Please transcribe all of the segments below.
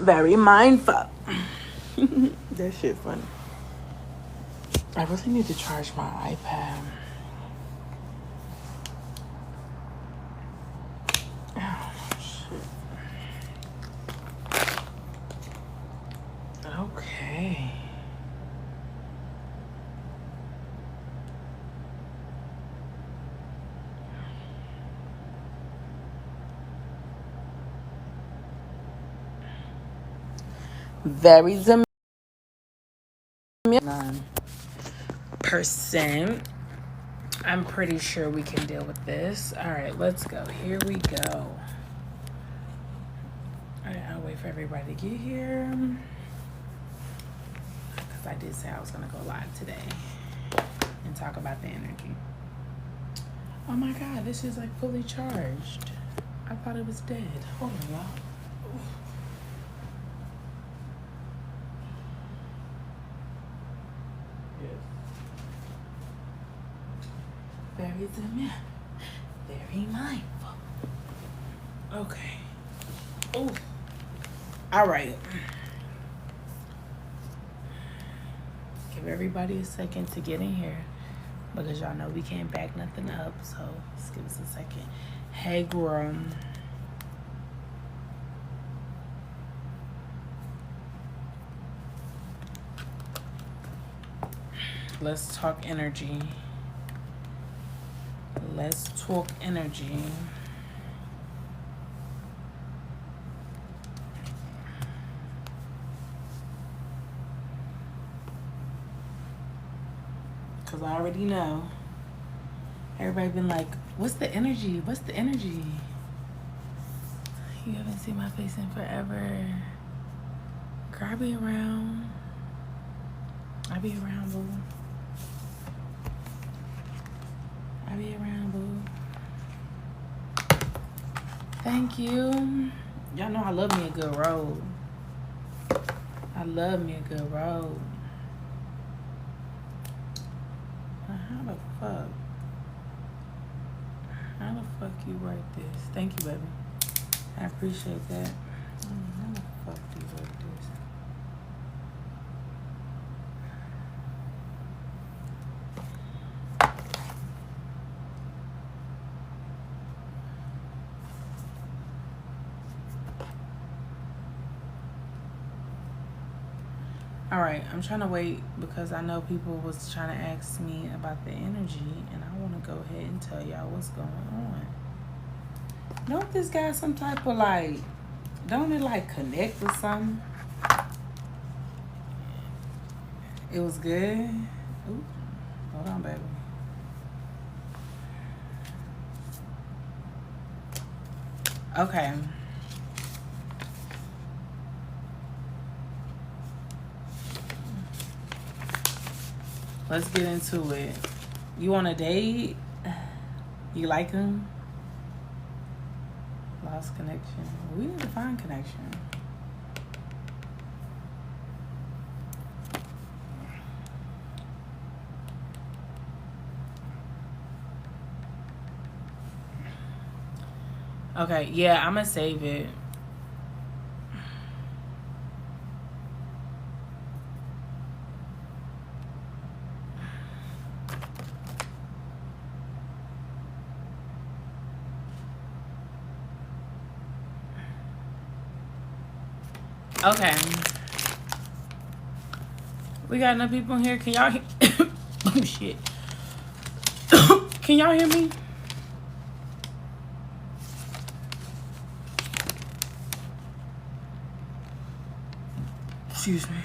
Very mindful. That shit funny. I really need to charge my iPad. Oh, shit. Okay. Very 9%. I'm pretty sure we can deal with this. All right, let's go. Here we go. All right, I'll wait for everybody to get here. Because I did say I was going to go live today and talk about the energy. Oh my God, this is like fully charged. I thought it was dead. Hold on, y'all. Very mindful. Okay. Oh. All right. Give everybody a second to get in here because y'all know we can't back nothing up. So just give us a second. Hey, girl. Let's talk energy. Let's talk energy. Because I already know. Everybody been like, what's the energy? What's the energy? You haven't seen my face in forever. Girl, I be around. I be around, boo. I be around, boo. Thank you. Y'all know I love me a good road. I love me a good road. How the fuck? How the fuck you work this? Thank you, baby. I appreciate that. How the fuck do you work this? All right, I'm trying to wait because I know people was trying to ask me about the energy, and I want to go ahead and tell y'all what's going on. Don't this guy some type of like, don't it like connect with something? It was good. Ooh, hold on, baby. Okay. Let's get into it. You on a date? You like him? Lost connection. We need to find connection. Okay, yeah, I'm gonna save it. Okay. We got enough people in here. Can y'all hear? Oh, shit. Can y'all hear me? Excuse me.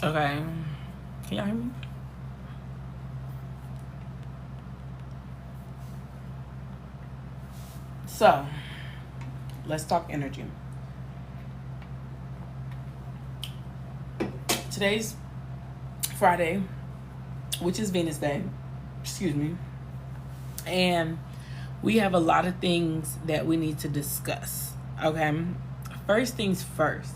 Okay. Can y'all hear me? So, let's talk energy. Today's Friday, which is Venus Day. Excuse me. And we have a lot of things that we need to discuss. Okay, first things first.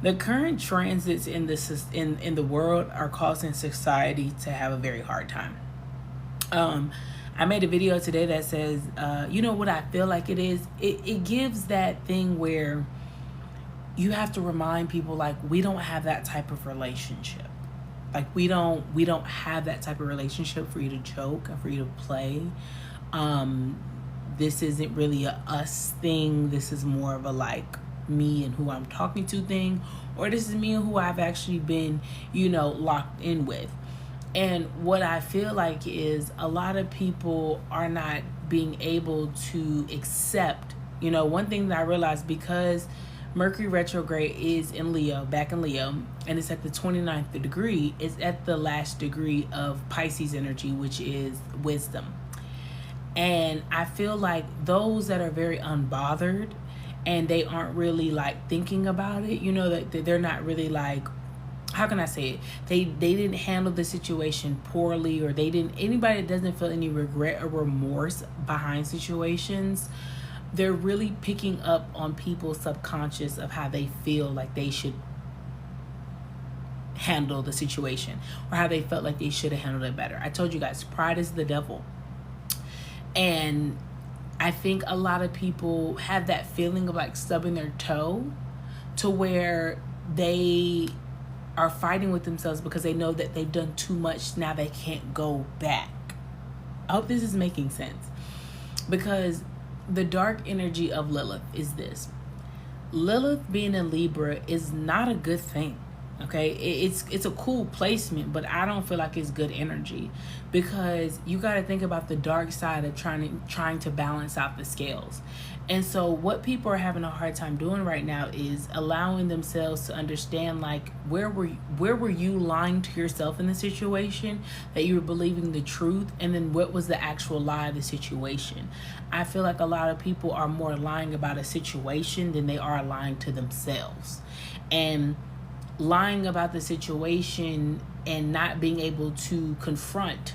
The current transits in the world are causing society to have a very hard time. I made a video today that says, you know what I feel like it is? It gives that thing where you have to remind people, like, we don't have that type of relationship. Like, we don't have that type of relationship for you to joke and for you to play. This isn't really a us thing. This is more of a, like, me and who I'm talking to thing, or this is me and who I've actually been, locked in with. And what I feel like is a lot of people are not being able to accept, one thing that I realized, because Mercury retrograde is in Leo, back in Leo, and it's at the 29th degree, it's at the last degree of Pisces energy, which is wisdom. And I feel like those that are very unbothered and they aren't really, like, thinking about it, that they're not really, like, how can I say it? They didn't handle the situation poorly, or anybody that doesn't feel any regret or remorse behind situations, they're really picking up on people's subconscious of how they feel like they should handle the situation, or how they felt like they should have handled it better. I told you guys, pride is the devil. And I think a lot of people have that feeling of, like, stubbing their toe, to where they are fighting with themselves because they know that they've done too much. Now they can't go back. I hope this is making sense, because the dark energy of Lilith is this. Lilith being in Libra is not a good thing. Okay, it's a cool placement, but I don't feel like it's good energy, because you got to think about the dark side of trying to balance out the scales. And so what people are having a hard time doing right now is allowing themselves to understand, like, where were you lying to yourself in the situation, that you were believing the truth, and then what was the actual lie of the situation. I feel like a lot of people are more lying about a situation than they are lying to themselves. And lying about the situation and not being able to confront,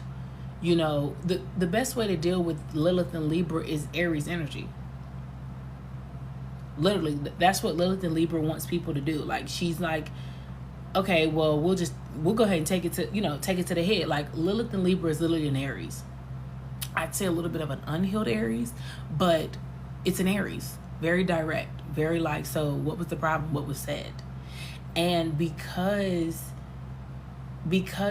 the best way to deal with Lilith and Libra is Aries energy. Literally, that's what Lilith and Libra wants people to do. Like, she's like, okay, well, we'll go ahead and take it to the head. Like, Lilith and Libra is literally an Aries. I'd say a little bit of an unhealed Aries, but it's an Aries. Very direct, very like, so what was the problem? What was said? And because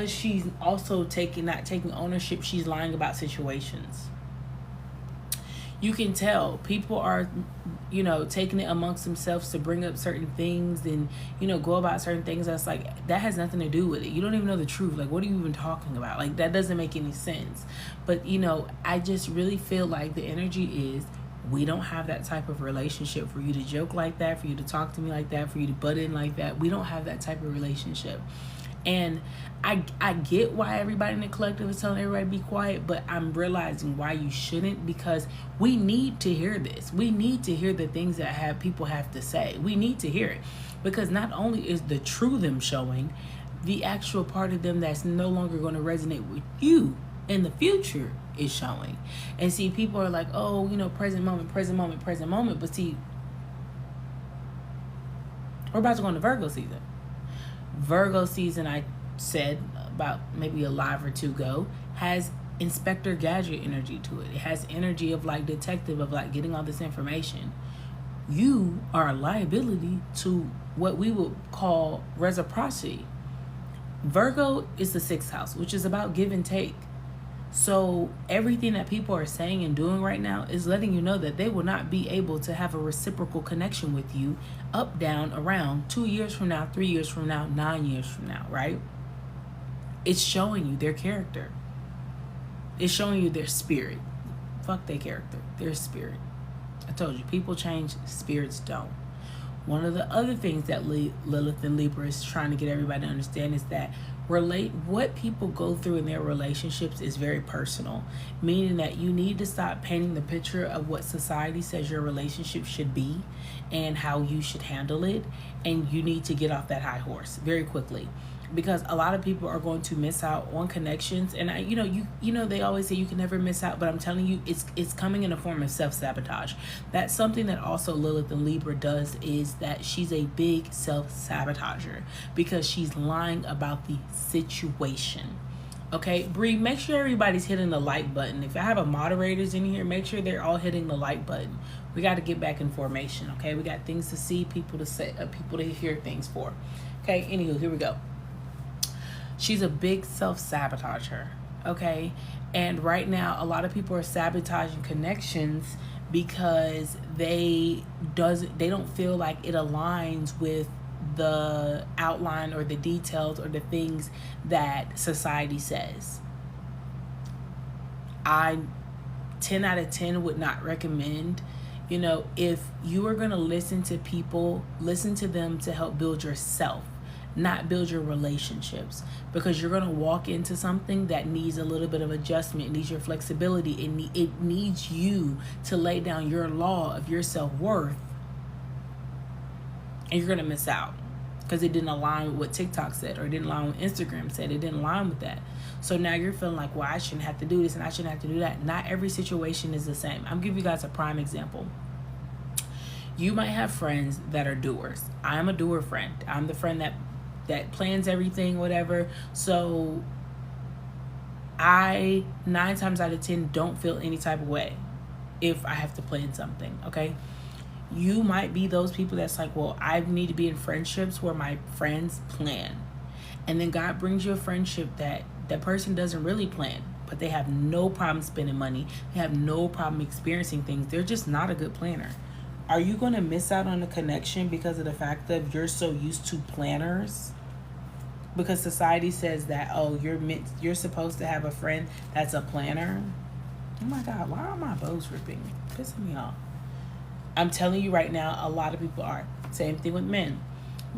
she's also not taking ownership, she's lying about situations. You can tell people are, taking it amongst themselves to bring up certain things and, go about certain things. That's like, that has nothing to do with it. You don't even know the truth. Like, what are you even talking about? Like, that doesn't make any sense. But, I just really feel like the energy is, we don't have that type of relationship for you to joke like that, for you to talk to me like that, for you to butt in like that. We don't have that type of relationship. And I get why everybody in the collective is telling everybody to be quiet, but I'm realizing why you shouldn't, because we need to hear this. We need to hear the things that people have to say. We need to hear it, because not only is the true them showing, the actual part of them that's no longer going to resonate with you in the future is showing. And see, people are like, oh, present moment. But see, we're about to go into Virgo season. Virgo season, I said about maybe a live or two ago, has Inspector Gadget energy to it. It has energy of, like, detective, of, like, getting all this information. You are a liability to what we would call reciprocity. Virgo is the 6th house, which is about give and take. So everything that people are saying and doing right now is letting you know that they will not be able to have a reciprocal connection with you up, down, around 2 years from now, 3 years from now, 9 years from now, right? It's showing you their character. It's showing you their spirit. Fuck their character, their spirit. I told you, people change, spirits don't. One of the other things that Lilith and Libra is trying to get everybody to understand is that what people go through in their relationships is very personal, meaning that you need to stop painting the picture of what society says your relationship should be and how you should handle it, and you need to get off that high horse very quickly. because a lot of people are going to miss out on connections. And they always say you can never miss out, but I'm telling you, it's coming in a form of self-sabotage. That's something that also Lilith and Libra does, is that she's a big self-sabotager because she's lying about the situation. Okay, Bree, make sure everybody's hitting the like button. If I have a moderators in here, make sure they're all hitting the like button. We got to get back in formation, okay? We got things to see, people to say, people to hear things for. Okay, anywho, here we go. She's a big self-sabotager, okay? And right now, a lot of people are sabotaging connections because they don't feel like it aligns with the outline or the details or the things that society says. I 10 out of 10 would not recommend, if you are going to listen to people, listen to them to help build yourself, not build your relationships, because you're going to walk into something that needs a little bit of adjustment. It needs your flexibility. It needs you to lay down your law of your self-worth, and you're going to miss out because it didn't align with what TikTok said, or it didn't align with Instagram said. It didn't align with that. So now you're feeling like, well, I shouldn't have to do this and I shouldn't have to do that. Not every situation is the same. I'm giving you guys a prime example. You might have friends that are doers. I'm a doer friend. I'm the friend that plans everything, whatever. So I 9 times out of 10 don't feel any type of way if I have to plan something, okay? You might be those people that's like, well, I need to be in friendships where my friends plan. And then God brings you a friendship that person doesn't really plan, but they have no problem spending money. They have no problem experiencing things. They're just not a good planner. Are you going to miss out on a connection because of the fact that you're so used to planners? Because society says that, oh, you're supposed to have a friend that's a planner. Oh my God, why are my bows ripping? Pissing me off. I'm telling you right now, a lot of people are. Same thing with men.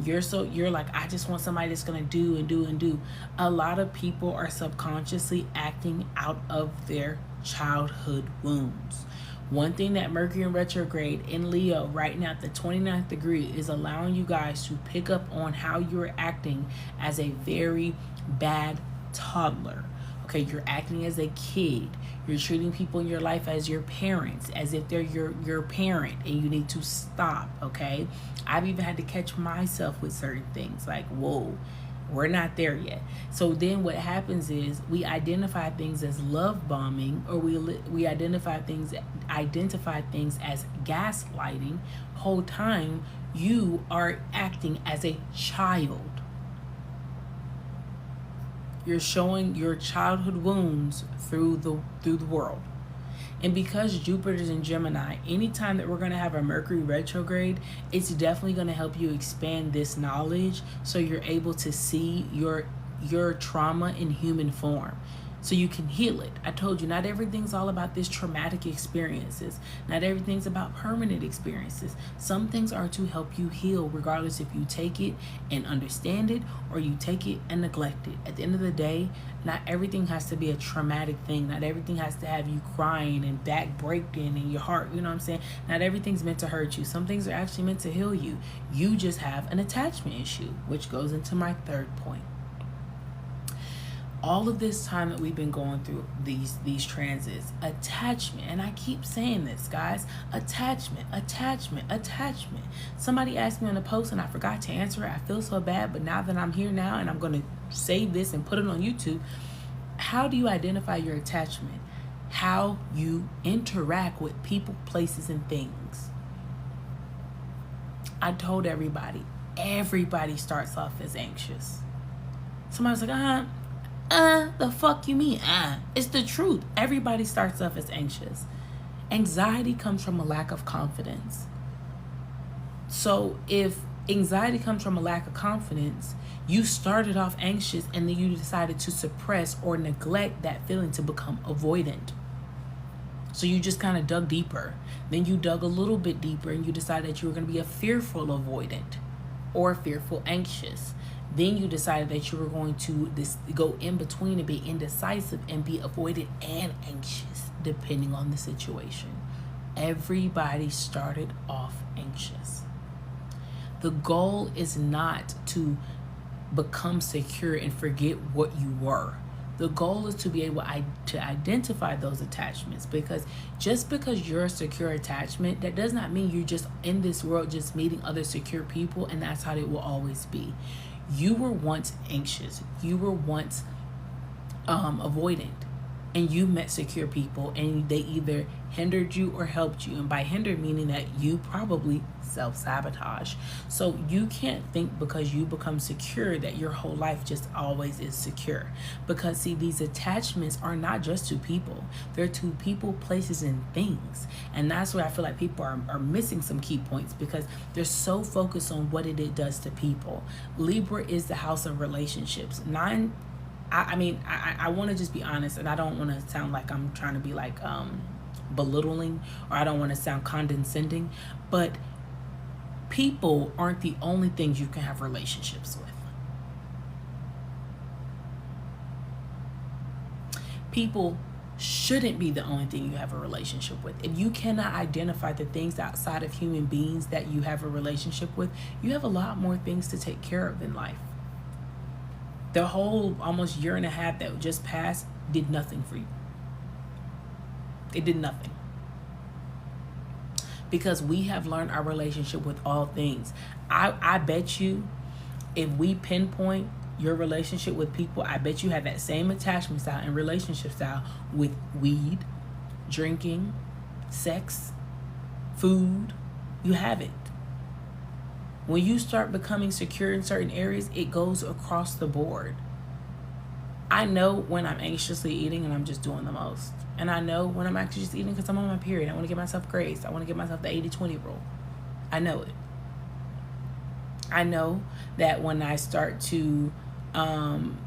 You're like, I just want somebody that's going to do and do and do. A lot of people are subconsciously acting out of their childhood wounds. One thing that Mercury in retrograde in Leo right now at the 29th degree is allowing you guys to pick up on how you're acting as a very bad toddler. Okay, you're acting as a kid. You're treating people in your life as your parents, as if they're your parent, and you need to stop, okay? I've even had to catch myself with certain things, like, whoa, we're not there yet. So then what happens is we identify things as love bombing, or we identify things as gaslighting. Whole time you are acting as a child. You're showing your childhood wounds through the world. And because Jupiter's in Gemini, anytime that we're going to have a Mercury retrograde, it's definitely going to help you expand this knowledge so you're able to see your trauma in human form, so you can heal it. I told you, not everything's all about this traumatic experiences. Not everything's about permanent experiences. Some things are to help you heal, regardless if you take it and understand it or you take it and neglect it. At the end of the day, not everything has to be a traumatic thing. Not everything has to have you crying and back breaking and your heart, you know what I'm saying? Not everything's meant to hurt you. Some things are actually meant to heal you. You just have an attachment issue, which goes into my third point. All of this time that we've been going through these transits, attachment, and I keep saying this, guys, attachment. Somebody asked me on a post and I forgot to answer it. I feel so bad, but now that I'm here now and I'm going to save this and put it on YouTube, how do you identify your attachment? How you interact with people, places, and things. I told everybody starts off as anxious. Somebody's like, the fuck you mean? It's the truth. Everybody starts off as anxious. Anxiety comes from a lack of confidence. So if anxiety comes from a lack of confidence, you started off anxious and then you decided to suppress or neglect that feeling to become avoidant. So you just kind of dug deeper. Then you dug a little bit deeper and you decided that you were going to be a fearful avoidant or fearful anxious. Then you decided that you were going to go in between and be indecisive and be avoidant and anxious, depending on the situation. Everybody started off anxious. The goal is not to become secure and forget what you were. The goal is to be able to identify those attachments, because just because you're a secure attachment, that does not mean you're just in this world just meeting other secure people and that's how it will always be. You were once anxious. You were once avoidant, and you met secure people and they either hindered you or helped you. And by hinder, meaning that you probably self-sabotage. So you can't think because you become secure that your whole life just always is secure. Because see, these attachments are not just to people. They're to people, places, and things. And that's where I feel like people are missing some key points, because they're so focused on what it does to people. Libra is the house of relationships. I want to just be honest, and I don't want to sound like I'm trying to be like belittling, or I don't want to sound condescending, but people aren't the only things you can have relationships with. People shouldn't be the only thing you have a relationship with. If you cannot identify the things outside of human beings that you have a relationship with, you have a lot more things to take care of in life. The whole almost year and a half that just passed did nothing for you. It did nothing. Because we have learned our relationship with all things. I bet you, if we pinpoint your relationship with people, I bet you have that same attachment style and relationship style with weed, drinking, sex, food. You have it. When you start becoming secure in certain areas, it goes across the board. I know when I'm anxiously eating and I'm just doing the most. And I know when I'm actually just eating because I'm on my period. I want to give myself grace. I want to give myself the 80-20 rule. I know it. I know that when I start to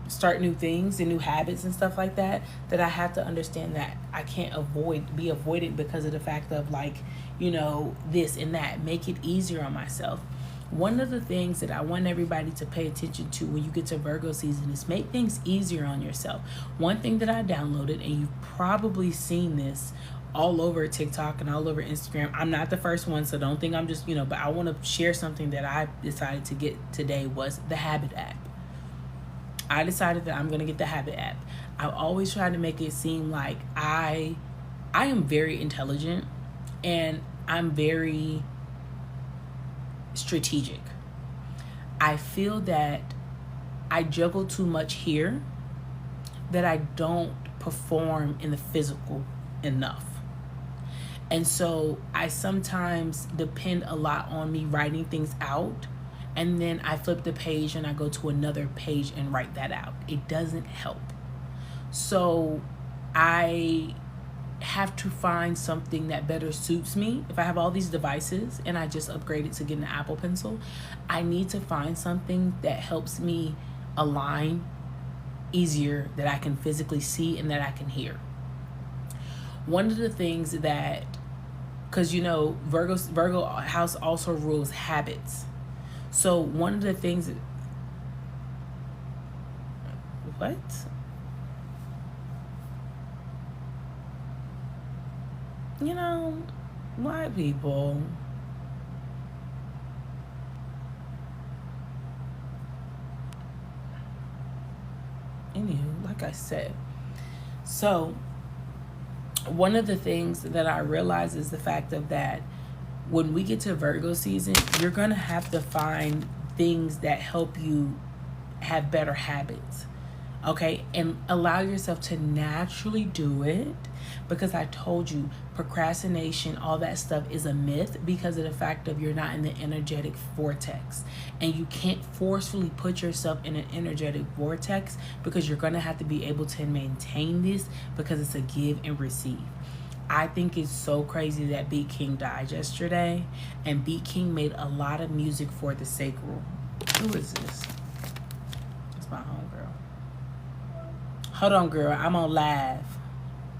start new things and new habits and stuff like that, that I have to understand that I can't be avoided because of the fact of this and that. Make it easier on myself. One of the things that I want everybody to pay attention to when you get to Virgo season is make things easier on yourself. One thing that I downloaded, and you've probably seen this all over TikTok and all over Instagram. I'm not the first one, so don't think I'm just, but I want to share something that I decided to get today, was the Habit app. I decided that I'm going to get the Habit app. I always try to make it seem like I am very intelligent and I'm very strategic. I feel that I juggle too much here, that I don't perform in the physical enough. And so I sometimes depend a lot on me writing things out, and then I flip the page and I go to another page and write that out. It doesn't help. So I have to find something that better suits me. If I have all these devices and I just upgraded to get an Apple Pencil, I need to find something that helps me align easier, that I can physically see and that I can hear. One of the things that, because Virgo house also rules habits. So one of the things what? White people. Anywho, like I said. So one of the things that I realize is the fact of that when we get to Virgo season, you're going to have to find things that help you have better habits. Okay, and allow yourself to naturally do it, because I told you procrastination, all that stuff is a myth because of the fact of you're not in the energetic vortex, and you can't forcefully put yourself in an energetic vortex, because you're going to have to be able to maintain this, because it's a give and receive. I think it's so crazy that Beat King died yesterday, and Beat King made a lot of music for the sacral. Who is this? It's my homegirl. Hold on, girl. I'm on live.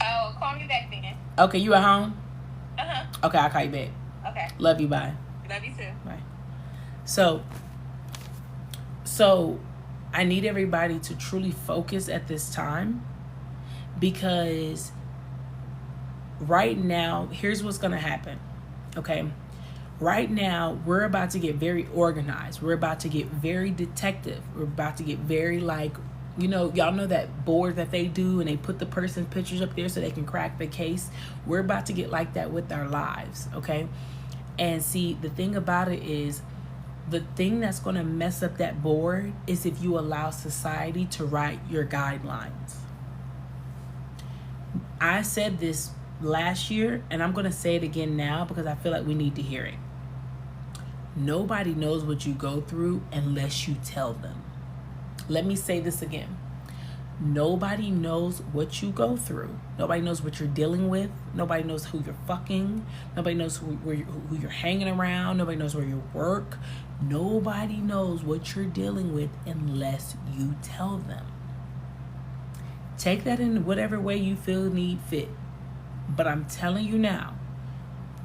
Oh, call me back then. Okay, you at home? Uh-huh. Okay, I'll call you back. Okay. Love you, bye. Love you too. Bye. So I need everybody to truly focus at this time, because right now, here's what's going to happen. Okay? Right now, we're about to get very organized. We're about to get very detective. We're about to get very like, y'all know that board that they do and they put the person's pictures up there so they can crack the case. We're about to get like that with our lives, okay? And see, the thing about it is, the thing that's going to mess up that board is if you allow society to write your guidelines. I said this last year, and I'm going to say it again now because I feel like we need to hear it. Nobody knows what you go through unless you tell them. Let me say this again. Nobody knows what you go through. Nobody knows what you're dealing with. Nobody knows who you're fucking. Nobody knows who you're hanging around. Nobody knows where you work. Nobody knows what you're dealing with unless you tell them. Take that in whatever way you feel need fit. But I'm telling you now,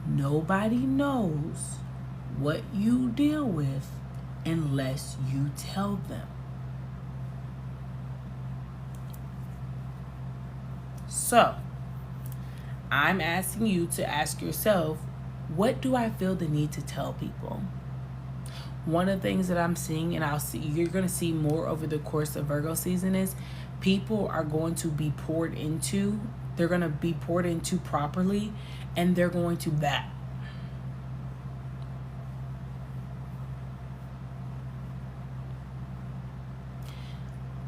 nobody knows what you deal with unless you tell them. So, I'm asking you to ask yourself, what do I feel the need to tell people? One of the things that I'm seeing, and you're going to see more over the course of Virgo season, is people are going to be poured into. They're going to be poured into properly, and they're going to that.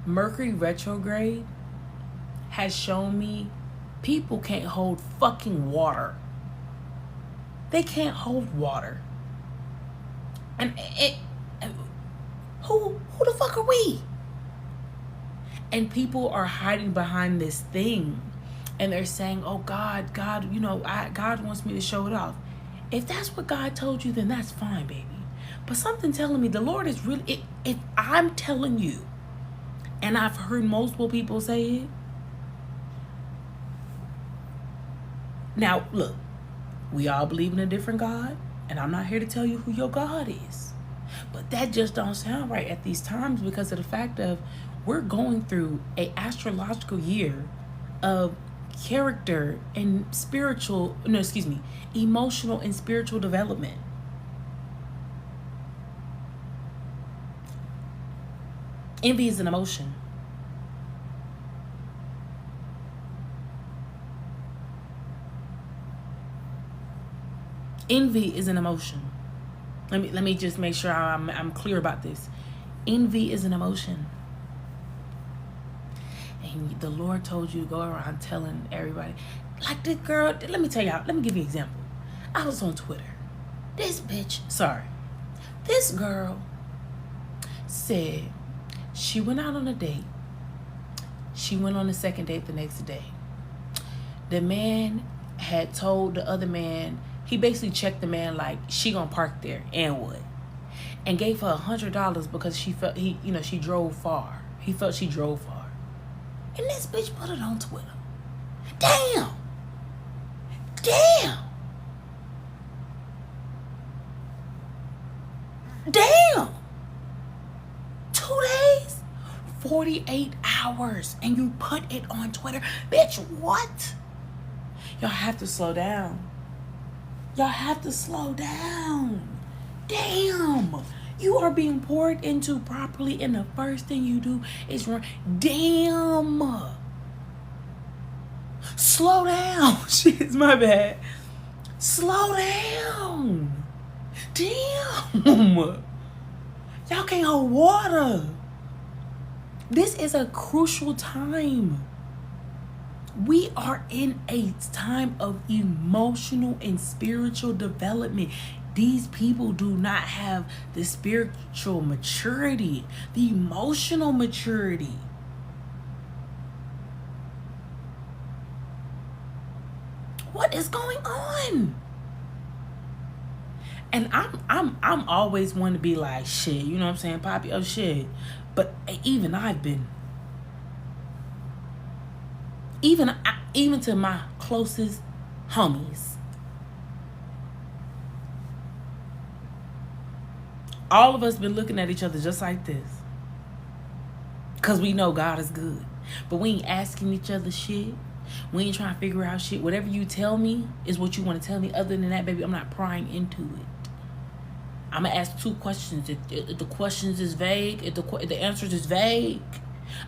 Mercury retrograde has shown me people can't hold fucking water. They can't hold water. And who the fuck are we? And people are hiding behind this thing. And they're saying, oh, God, God wants me to show it off. If that's what God told you, then that's fine, baby. But something telling me the Lord is really, if I'm telling you, and I've heard multiple people say it. Now, look, we all believe in a different God, and I'm not here to tell you who your God is. But that just don't sound right at these times because of the fact of we're going through a astrological year of character and emotional and spiritual development. Envy is an emotion. Envy is an emotion. Let me just make sure I'm clear about this. Envy is an emotion. And the Lord told you to go around telling everybody. Like this girl, let me tell y'all, let me give you an example. I was on Twitter. This girl said she went out on a date. She went on a second date the next day. The man had told the other man, he basically checked the man like, she gonna park there and what? And gave her $100 because she felt she drove far. He felt she drove far. And this bitch put it on Twitter. Damn. 2 days? 48 hours. And you put it on Twitter. Bitch, what? Y'all have to slow down. Damn. You are being poured into properly, and the first thing you do is run. Damn. Slow down. Shit, my bad. Slow down. Damn. Y'all can't hold water. This is a crucial time. We are in a time of emotional and spiritual development. These people do not have the spiritual maturity, the emotional maturity. What is going on? And I'm always one to be like, shit, you know what I'm saying, Poppy, oh shit. But even I've been, even to my closest homies, all of us been looking at each other just like this. Because we know God is good. But we ain't asking each other shit. We ain't trying to figure out shit. Whatever you tell me is what you want to tell me. Other than that, baby, I'm not prying into it. I'm gonna ask 2 questions. If the questions is vague, if the answers is vague,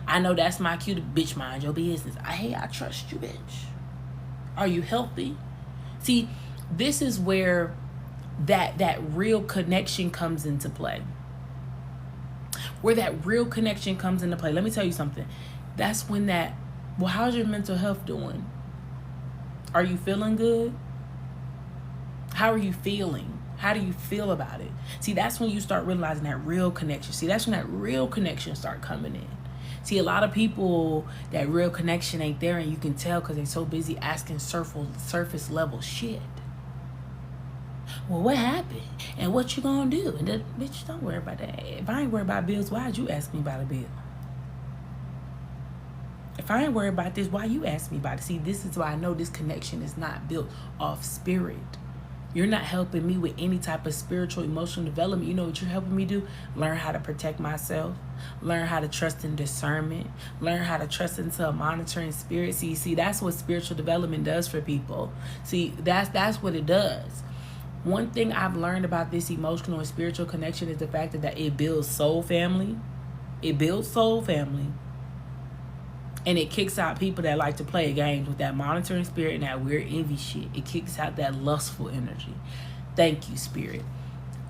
I know that's my cue to bitch mind your business. I trust you, bitch. Are you healthy? See, this is where that real connection comes into play. Where that real connection comes into play. Let me tell you something. That's when well, how's your mental health doing? Are you feeling good? How are you feeling? How do you feel about it? See, that's when you start realizing that real connection. See, that's when that real connection start coming in. See, a lot of people, that real connection ain't there, and you can tell because they're so busy asking surface level shit. Well, what happened? And what you gonna do? And bitch, don't worry about that. If I ain't worried about bills, why'd you ask me about a bill? If I ain't worried about this, why you ask me about it? See, this is why I know this connection is not built off spirit. You're not helping me with any type of spiritual, emotional development. You know what you're helping me do? Learn how to protect myself. Learn how to trust in discernment. Learn how to trust into a monitoring spirit. See, that's what spiritual development does for people. See, that's what it does. One thing I've learned about this emotional and spiritual connection is the fact that it builds soul family. It builds soul family. And it kicks out people that like to play games with that monitoring spirit and that weird envy shit. It kicks out that lustful energy. Thank you, spirit.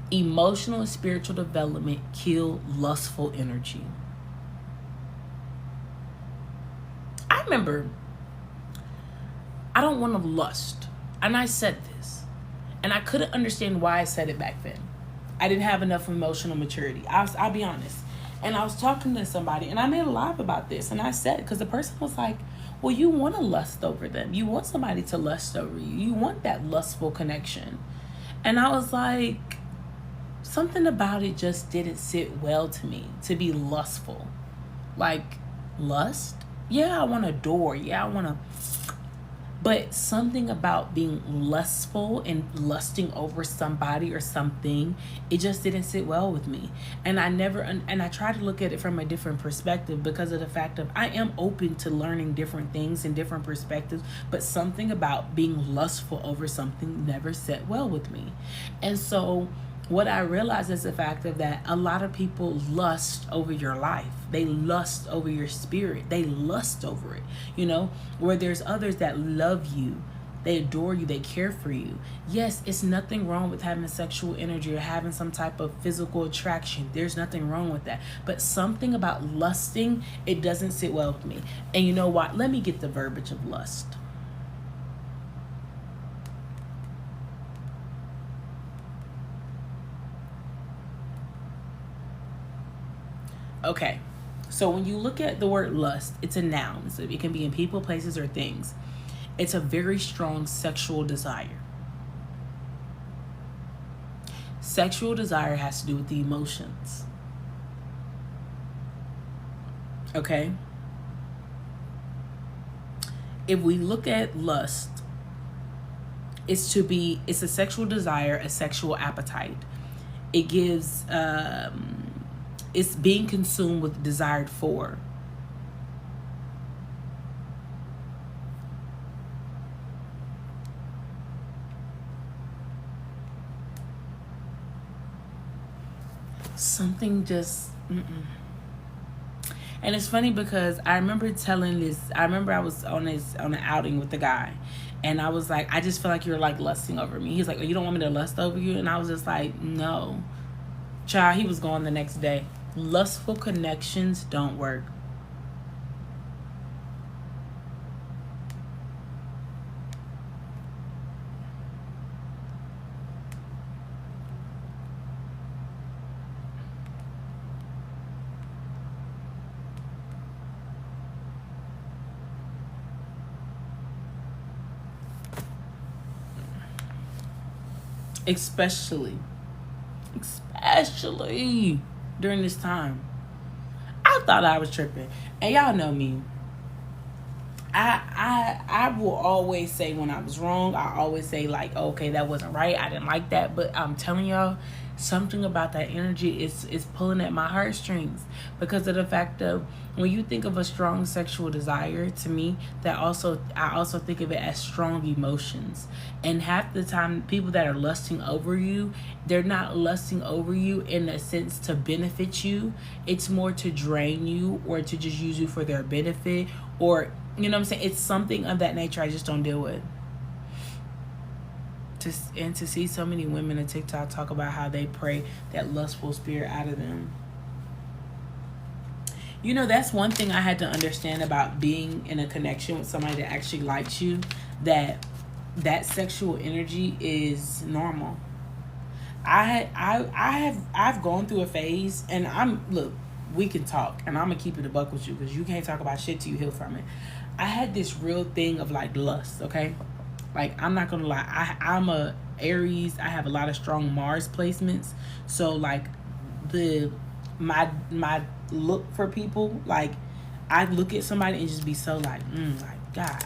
Emotional and spiritual development kill lustful energy. I remember, I don't want to lust. And I said this. And I couldn't understand why I said it back then. I didn't have enough emotional maturity. I'll be honest. And I was talking to somebody, and I made a live about this. And I said, because the person was like, well, you want to lust over them. You want somebody to lust over you. You want that lustful connection. And I was like, something about it just didn't sit well to me, to be lustful. Like, lust? Yeah, I want to adore. Yeah, I want to. But something about being lustful and lusting over somebody or something, it just didn't sit well with me. And I try to look at it from a different perspective because of the fact of I am open to learning different things and different perspectives, but something about being lustful over something never sat well with me. And so what I realized is the fact of that a lot of people lust over your life. They lust over your spirit. They lust over it, where there's others that love you. They adore you. They care for you. Yes, it's nothing wrong with having sexual energy or having some type of physical attraction. There's nothing wrong with that. But something about lusting, it doesn't sit well with me. And you know what? Let me get the verbiage of lust. Okay, so when you look at the word lust, it's a noun. So it can be in people, places, or things. It's a very strong sexual desire. Sexual desire has to do with the emotions. Okay? If we look at lust, it's a sexual desire, a sexual appetite. It gives... it's being consumed with desired for. Something just... And it's funny because I remember I was on an outing with the guy. And I was like, I just feel like you're like lusting over me. He's like, oh, you don't want me to lust over you? And I was just like, no. Child, he was gone the next day. Lustful connections don't work. Especially during this time. I thought I was tripping. And y'all know me. I will always say when I was wrong. I always say like, okay, that wasn't right. I didn't like that. But I'm telling y'all, something about that energy is pulling at my heartstrings because of the fact of when you think of a strong sexual desire, to me, I also think of it as strong emotions. And half the time, people that are lusting over you, they're not lusting over you in a sense to benefit you. It's more to drain you or to just use you for their benefit, or you know what I'm saying. It's something of that nature I just don't deal with. And to see so many women on TikTok talk about how they pray that lustful spirit out of them. You know, that's one thing I had to understand about being in a connection with somebody that actually likes you, that sexual energy is normal. I've gone through a phase, and look, we can talk, and I'm gonna keep it a buck with you because you can't talk about shit till you heal from it. I had this real thing of like lust, okay? Like, I'm not gonna lie, I'm a Aries. I have a lot of strong Mars placements, so like my look for people, like I look at somebody and just be so like God,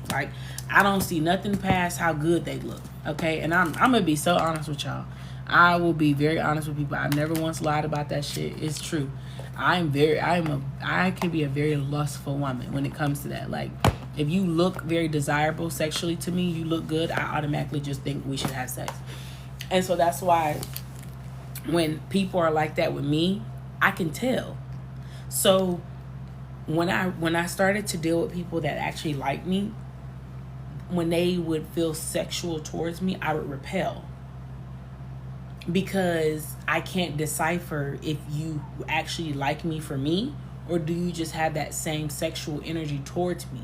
like I don't see nothing past how good they look. Okay, and I'm gonna be so honest with y'all. I will be very honest with people. I've never once lied about that shit. It's true. I can be a very lustful woman when it comes to that. Like, if you look very desirable sexually to me, you look good, I automatically just think we should have sex. And so that's why when people are like that with me, I can tell. So when I started to deal with people that actually like me, when they would feel sexual towards me, I would repel. Because I can't decipher if you actually like me for me, or do you just have that same sexual energy towards me.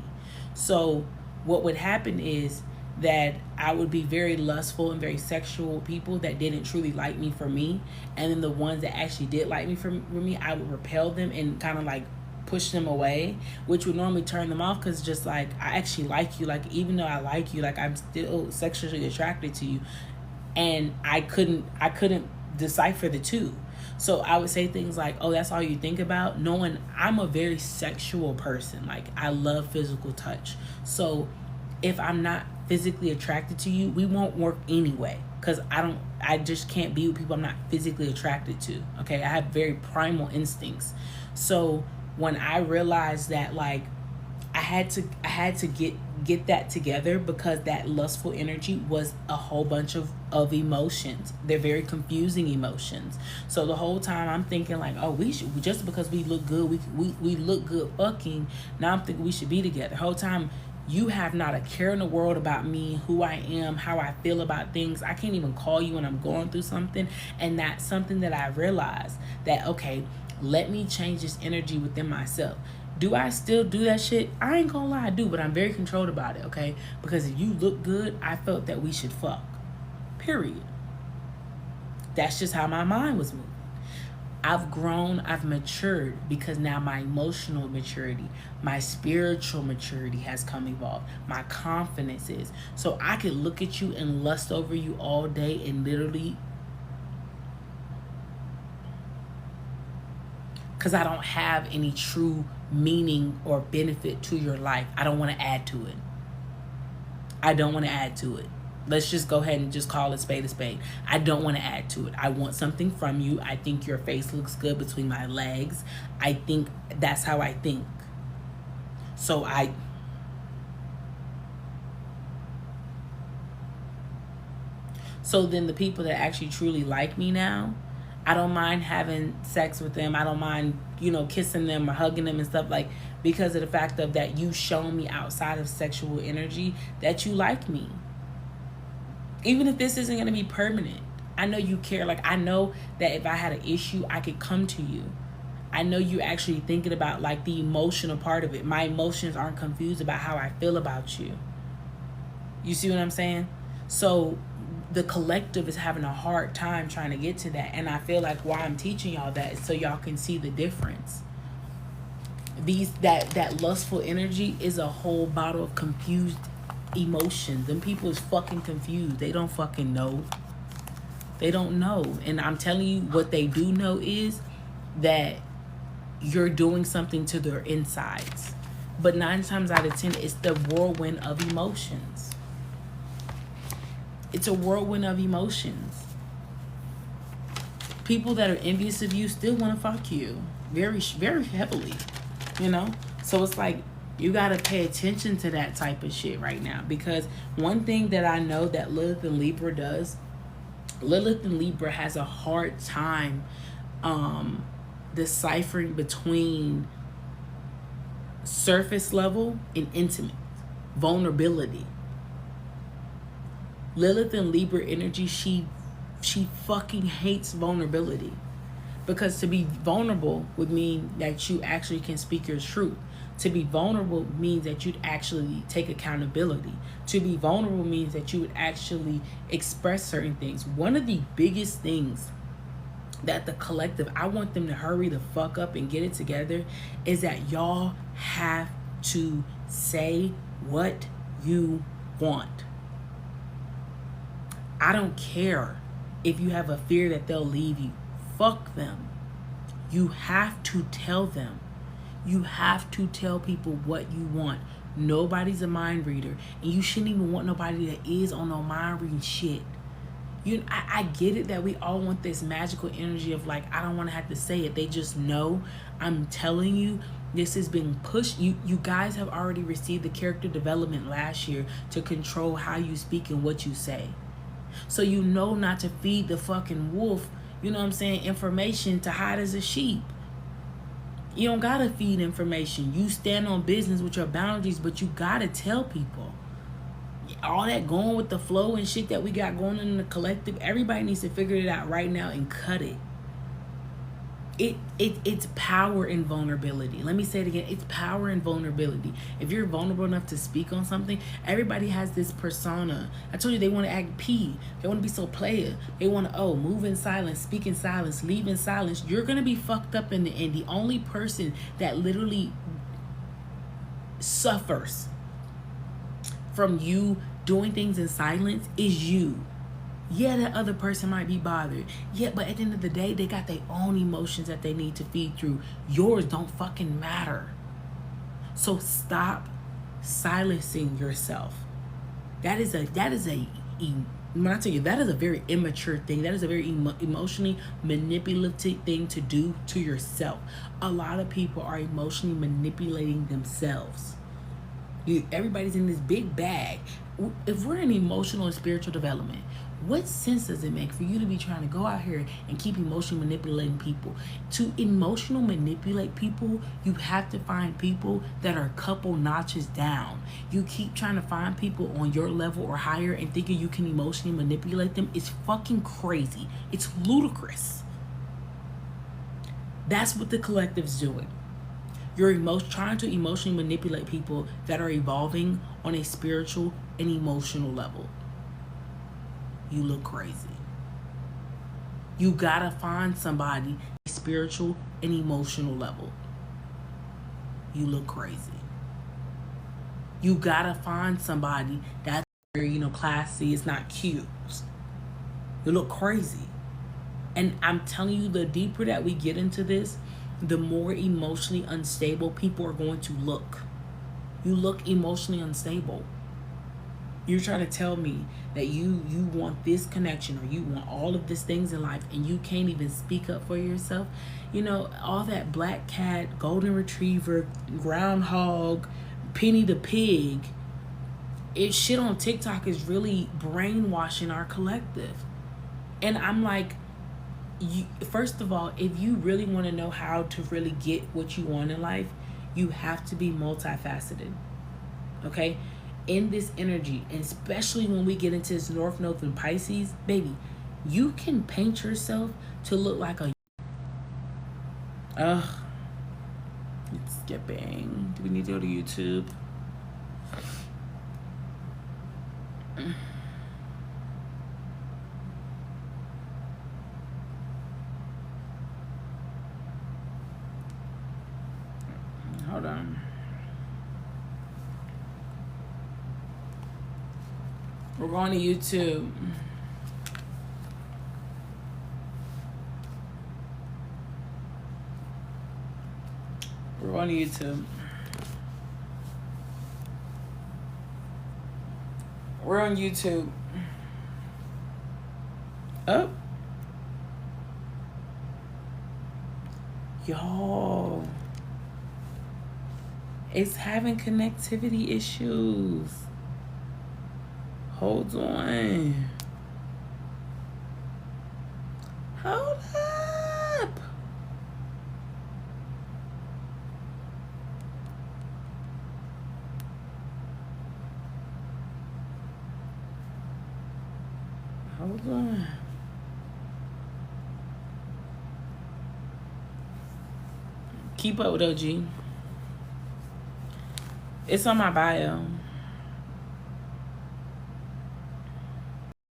So what would happen is that I would be very lustful and very sexual people that didn't truly like me for me, and then the ones that actually did like me for me, I would repel them and kind of like push them away, which would normally turn them off, because just like, I actually like you, like even though I like you, like I'm still sexually attracted to you. And I couldn't decipher the two. So I would say things like, oh, that's all you think about? Knowing I'm a very sexual person. Like, I love physical touch. So if I'm not physically attracted to you, we won't work anyway. Because I just can't be with people I'm not physically attracted to. Okay, I have very primal instincts. So when I realized that, like, I had to get that together, because that lustful energy was a whole bunch of emotions. They're very confusing emotions. So the whole time I'm thinking like, oh, we should, just because we look good, we look good fucking, now I'm thinking we should be together. The whole time you have not a care in the world about me, who I am, how I feel about things. I can't even call you when I'm going through something. And that's something that I realized, that okay, let me change this energy within myself. Do I still do that shit? I ain't gonna lie, I do, but I'm very controlled about it, okay? Because if you look good, I felt that we should fuck. Period. That's just how my mind was moving. I've grown, I've matured, because now my emotional maturity, my spiritual maturity has come evolved. My confidence is. So I could look at you and lust over you all day and literally, because I don't have any true meaning or benefit to your life. I don't want to add to it. I don't want to add to it. Let's just go ahead and just call it spade a spade. I don't want to add to it. I want something from you. I think your face looks good between my legs. I think that's how I think. So then the people that actually truly like me now, I don't mind having sex with them. I don't mind, kissing them or hugging them and stuff, like, because of the fact of that you show me outside of sexual energy that you like me. Even if this isn't going to be permanent, I know you care. Like, I know that if I had an issue, I could come to you. I know you're actually thinking about, like, the emotional part of it. My emotions aren't confused about how I feel about you. You see what I'm saying? So the collective is having a hard time trying to get to that. And I feel like why I'm teaching y'all that is so y'all can see the difference. That lustful energy is a whole bottle of confused emotions. Them people is fucking confused. They don't fucking know. They don't know. And I'm telling you, what they do know is that you're doing something to their insides. But 9 times out of 10, it's the whirlwind of emotions. It's a whirlwind of emotions. People that are envious of you still want to fuck you very, very heavily, you know? So it's like, you got to pay attention to that type of shit right now. Because one thing that I know that Lilith and Libra does, Lilith and Libra has a hard time deciphering between surface level and intimate vulnerability. Lilith and Libra energy, she fucking hates vulnerability, because to be vulnerable would mean that you actually can speak your truth. To be vulnerable means that you'd actually take accountability. To be vulnerable means that you would actually express certain things. One of the biggest things that the collective, I want them to hurry the fuck up and get it together, is that y'all have to say what you want. I don't care if you have a fear that they'll leave you. Fuck them. You have to tell them. You have to tell people what you want. Nobody's a mind reader, and you shouldn't even want nobody that is on no mind reading shit. I get it that we all want this magical energy of like, I don't want to have to say it. They just know. I'm telling you, this has been pushed. You guys have already received the character development last year to control how you speak and what you say. So you know not to feed the fucking wolf, you know what I'm saying, information to hide as a sheep. You don't gotta feed information. You stand on business with your boundaries, but you gotta tell people. All that going with the flow and shit that we got going on in the collective, everybody needs to figure it out right now and cut it. It's power in vulnerability. Let me say it again. It's power in vulnerability. If you're vulnerable enough to speak on something, everybody has this persona. I told you they want to act P. They want to be so player. They want to, move in silence, speak in silence, leave in silence. You're going to be fucked up in the end. The only person that literally suffers from you doing things in silence is you. Yeah, that other person might be bothered. Yeah, but at the end of the day, they got their own emotions that they need to feed through. Yours don't fucking matter. So stop silencing yourself. That is when I tell you, that is a very immature thing. That is a very emotionally manipulative thing to do to yourself. A lot of people are emotionally manipulating themselves. Everybody's in this big bag. If we're in emotional and spiritual development, what sense does it make for you to be trying to go out here and keep emotionally manipulating people? To emotional manipulate people, you have to find people that are a couple notches down. You keep trying to find people on your level or higher and thinking you can emotionally manipulate them. It's fucking crazy. It's ludicrous. That's what the collective's doing. You're trying to emotionally manipulate people that are evolving on a spiritual and emotional level. You look crazy. You gotta find somebody spiritual and emotional level. You look crazy. You gotta find somebody that's very, classy. It's not cute. You look crazy. And I'm telling you, the deeper that we get into this, the more emotionally unstable people are going to look. You look emotionally unstable. You're trying to tell me that you want this connection, or you want all of these things in life, and you can't even speak up for yourself. All that black cat, golden retriever, groundhog, Penny the pig, shit on TikTok is really brainwashing our collective. And I'm like, first of all, if you really want to know how to really get what you want in life, you have to be multifaceted. Okay? In this energy, and especially when we get into this North Node and Pisces, baby, you can paint yourself to look like a... It's skipping. Do we need to go to YouTube? Hold on. We're going to YouTube. We're going to YouTube. We're on YouTube. Oh. Y'all, it's having connectivity issues. Hold on. Hold up. Hold on. Keep up with OG. It's on my bio.